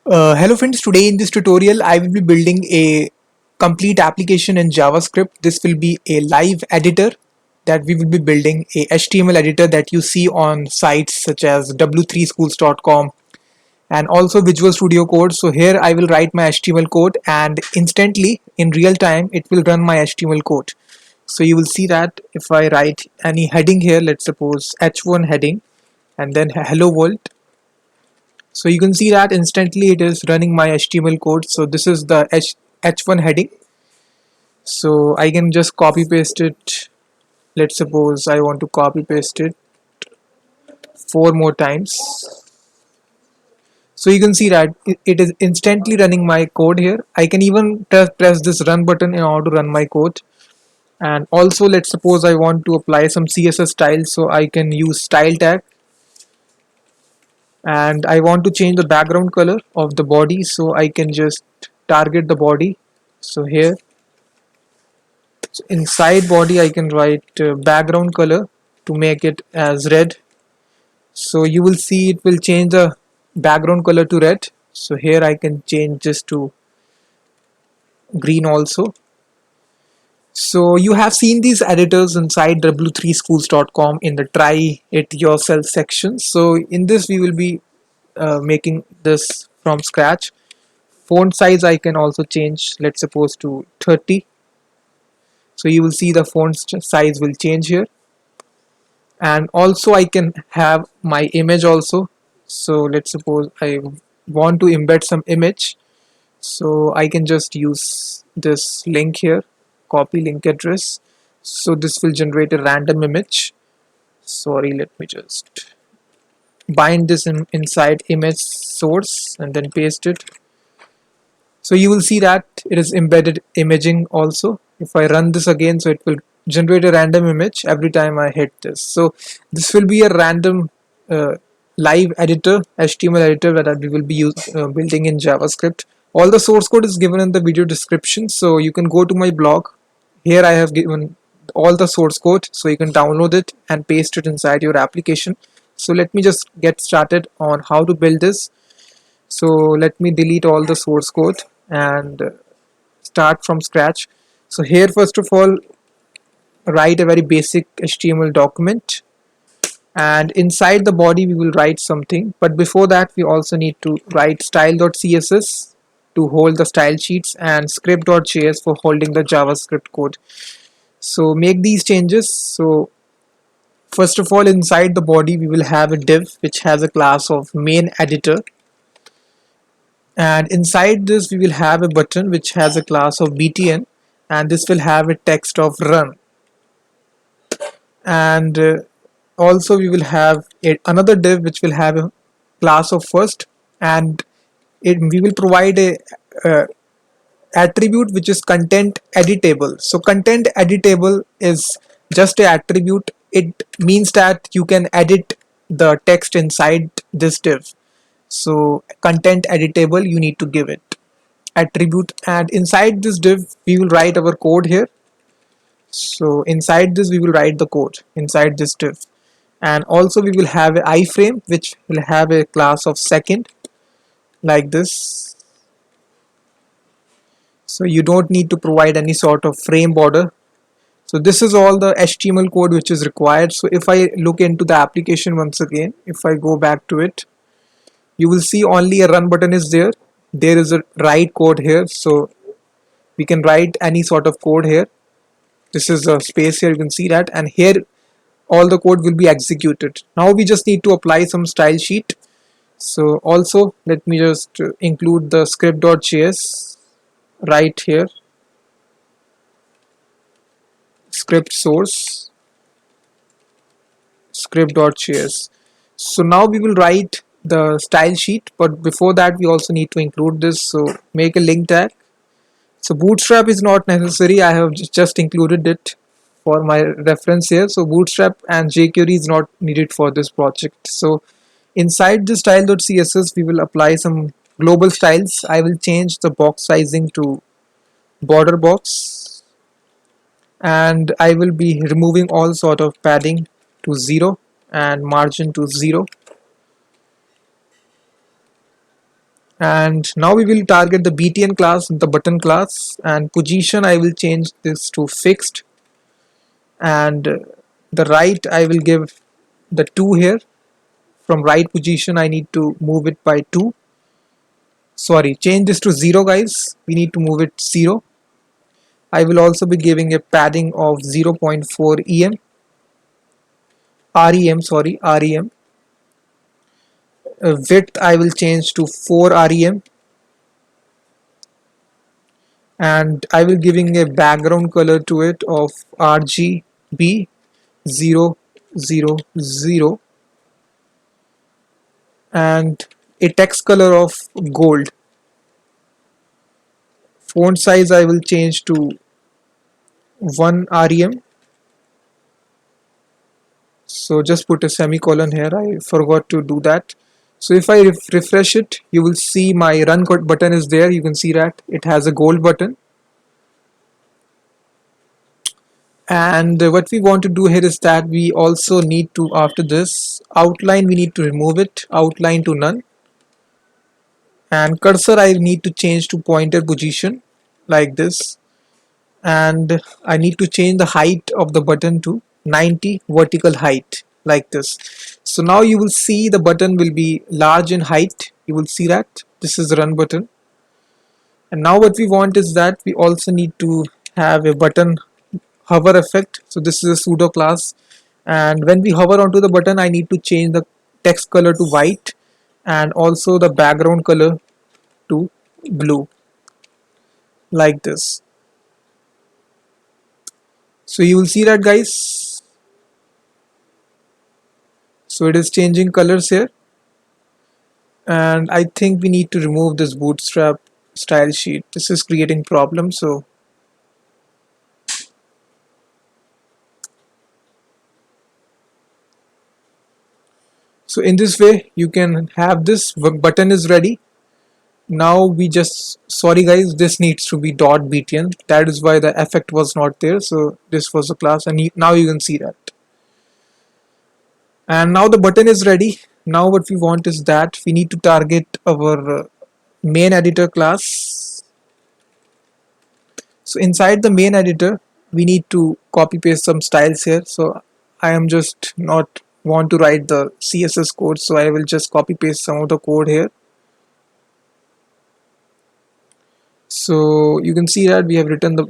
Hello friends, today in this tutorial I will be building a complete application in JavaScript. This will be a live editor that we will be building, a HTML editor that you see on sites such as w3schools.com and also Visual Studio Code. So here I will write my HTML code and instantly in real time it will run my HTML code. So you will see that if I write any heading here, let's suppose h1 heading and then hello world, so you can see that instantly it is running my HTML code. So this is the h1 heading. So I can just copy paste it. Let's suppose I want to copy paste it 4 more times. So you can see that it is instantly running my code here. I can even press this run button in order to run my code. And also let's suppose I want to apply some CSS style, so I can use style tag, and I want to change the background color of the body, so I can just target the body. So here, so inside body I can write background color to make it as red. So you will see it will change the background color to red. So here I can change this to green also. So you have seen these editors inside w3schools.com in the try it yourself section. So in this we will be making this from scratch. Font size I can also change, let's suppose to 30. So you will see the font size will change here. And also I can have my image also. So let's suppose I want to embed some image. So I can just use this link here, copy link address. So this will generate a random image. Sorry, let me just bind this inside image source and then paste it. So you will see that it is embedded imaging also. If I run this again, so it will generate a random image every time I hit this. So this will be a random live editor, HTML editor that we will be building in JavaScript. All the source code is given in the video description, so you can go to my blog. Here I have given all the source code, so you can download it and paste it inside your application. So let me just get started on how to build this. So let me delete all the source code and start from scratch. So here first of all, write a very basic HTML document, and inside the body we will write something, but before that we also need to write style.css to hold the style sheets and script.js for holding the JavaScript code. So make these changes. So first of all, inside the body we will have a div which has a class of main editor, and inside this we will have a button which has a class of btn, and this will have a text of run. And also we will have another div which will have a class of first, and we will provide a uh, attribute which is content editable. So content editable is just a attribute. It means that you can edit the text inside this div. So content editable, you need to give it attribute, and inside this div we will write our code here. So inside this we will write the code inside this div, and also we will have an iframe which will have a class of second, like this. So you don't need to provide any sort of frame border. So this is all the HTML code which is required. So if I look into the application once again, if I go back to it, you will see only a run button is there. There is a write code here, so we can write any sort of code here. This is a space here, you can see that, and here all the code will be executed. Now we just need to apply some style sheet. So also let me just include the script.js right here, script source, script.js. So now we will write the style sheet, but before that we also need to include this. So make a link tag. So bootstrap is not necessary, I have just included it for my reference here. So bootstrap and jQuery is not needed for this project. So inside the style.css we will apply some global styles. I will change the box sizing to border box, and I will be removing all sort of padding to 0 and margin to 0, And now we will target the btn class, the button class, and position I will change this to fixed, and the right I will give the 2 here. From right position I need to move it by 2. Sorry, change this to 0 guys, we need to move it 0. I will also be giving a padding of 0.4 rem. Width I will change to 4 rem, and I will giving a background color to it of RGB 000, and a text color of gold. Font size I will change to 1 rem. So just put a semicolon here, I forgot to do that. So if I refresh it, you will see my run button is there. You can see that it has a gold button. And what we want to do here is that we also need to, after this outline, we need to remove it, outline to none, and cursor I need to change to pointer position like this, and I need to change the height of the button to 90 vertical height like this. So now you will see the button will be large in height. You will see that this is the run button. And now what we want is that we also need to have a button hover effect. So this is a pseudo class, and when we hover onto the button I need to change the text color to white and also the background color to blue like this. So you will see that guys, so it is changing colors here. And I think we need to remove this bootstrap style sheet. This is creating problems. So in this way you can have this button is ready. Now we just, sorry guys, this needs to be .btn, that is why the effect was not there. So this was the class, and now you can see that. And now the button is ready. Now what we want is that we need to target our main editor class. So inside the main editor we need to copy paste some styles here. So I am just not want to write the CSS code, so I will just copy paste some of the code here. So you can see that we have written the,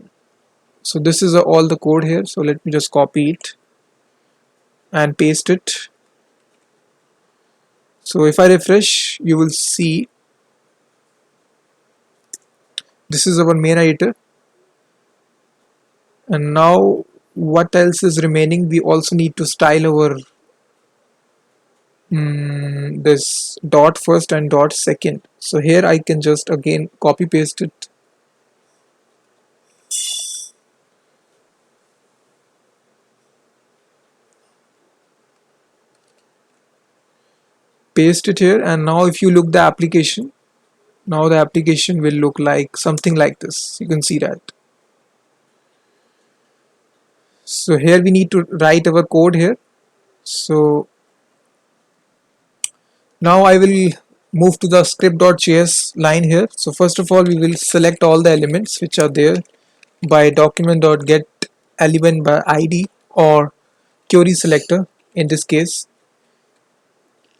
so this is all the code here. So let me just copy it and paste it. So if I refresh, you will see this is our main editor. And now what else is remaining? We also need to style our this dot first and dot second. So here I can just again copy paste it. Paste it here, and now if you look the application, now the application will look like something like this. You can see that. So here we need to write our code here. So now I will move to the script.js line here. So first of all we will select all the elements which are there by document.get element by id or query selector, in this case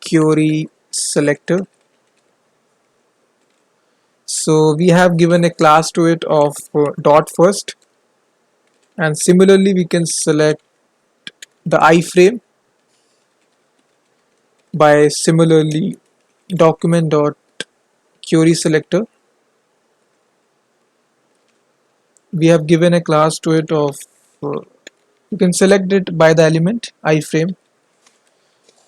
query selector. So we have given a class to it of dot first, and similarly we can select the iframe by similarly document dot query selector. We have given a class to it of you can select it by the element iframe,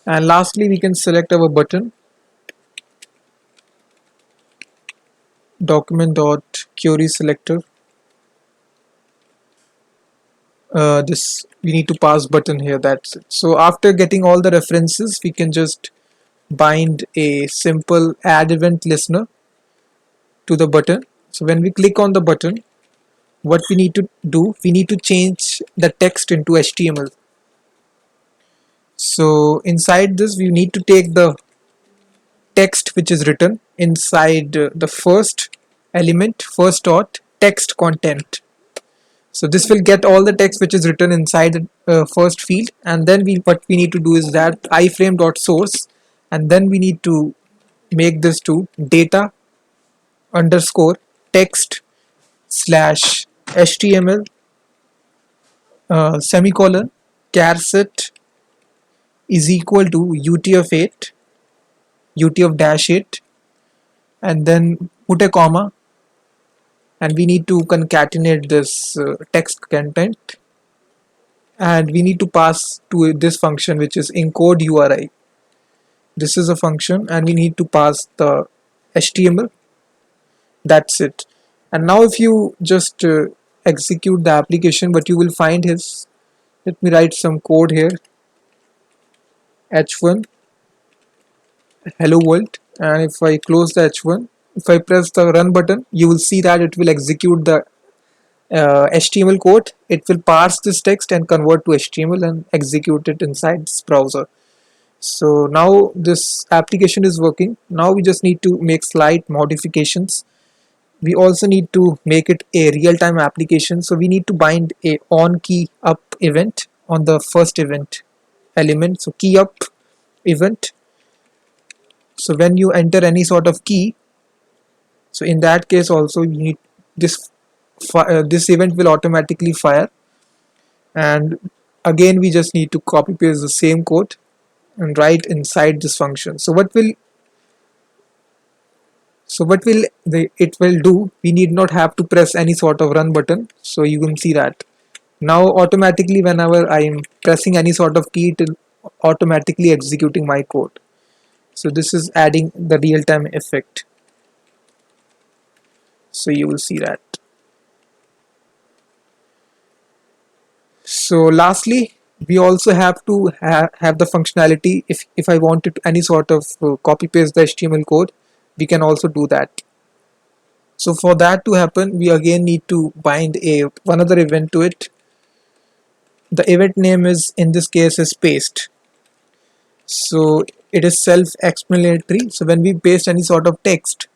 and lastly we can select our button document dot query selector. This we need to pass button here, that's it. So after getting all the references we can just bind a simple add event listener to the button. So when we click on the button, what we need to do, we need to change the text into HTML. So inside this we need to take the text which is written inside the first element, first dot, text content. So this will get all the text which is written inside the first field, and then what we need to do is that iframe dot source, and then we need to make this to data underscore text slash html semicolon char set is equal to ut of 8, ut of dash 8, and then put a comma, and we need to concatenate this text content, and we need to pass to this function which is encode URI. This is a function, and we need to pass the HTML. That's it. And now if you just execute the application, what you will find is, let me write some code here, h1 hello world, and if I close the h1, if I press the run button, you will see that it will execute the HTML code. It will parse this text and convert to HTML and execute it inside this browser. So now this application is working. Now we just need to make slight modifications. We also need to make it a real-time application, so we need to bind a on key up event on the first event element. So key up event, so when you enter any sort of key, so in that case also you need this this event will automatically fire, and again we just need to copy paste the same code and write inside this function. So what will it will do, we need not have to press any sort of run button. So you can see that now automatically whenever I am pressing any sort of key, it will automatically executing my code. So this is adding the real-time effect. So you will see that. So lastly, we also have to have the functionality, if I wanted any sort of copy paste the HTML code, we can also do that. So for that to happen, we again need to bind one other event to it. The event name is, in this case, is paste. So it is self-explanatory. So when we paste any sort of text,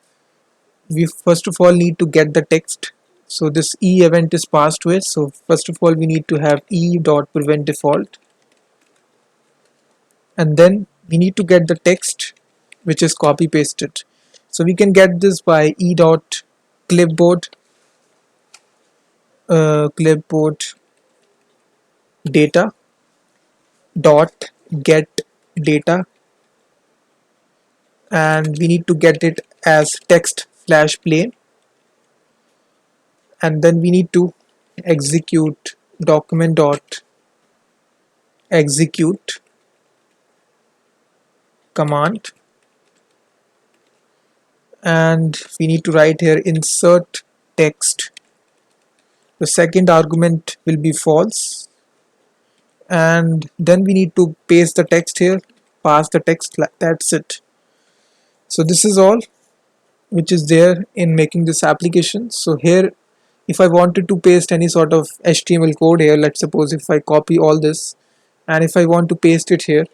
we first of all need to get the text. So this e event is passed to it. So first of all we need to have e dot prevent default, and then we need to get the text which is copy pasted. So we can get this by e dot clipboard clipboard data dot get data, and we need to get it as text flash plain, and then we need to execute document dot execute command, and we need to write here insert text. The second argument will be false, and then we need to paste the text here, pass the text. That's it. So this is all which is there in making this application. So here, if I wanted to paste any sort of HTML code here, let's suppose if I copy all this and if I want to paste it here,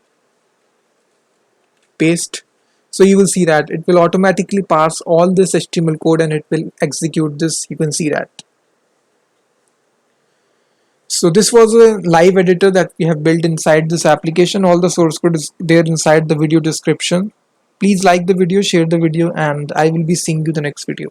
paste, so you will see that it will automatically parse all this HTML code and it will execute this. You can see that. So this was a live editor that we have built inside this application. All the source code is there inside the video description. Please like the video, share the video, and I will be seeing you the next video.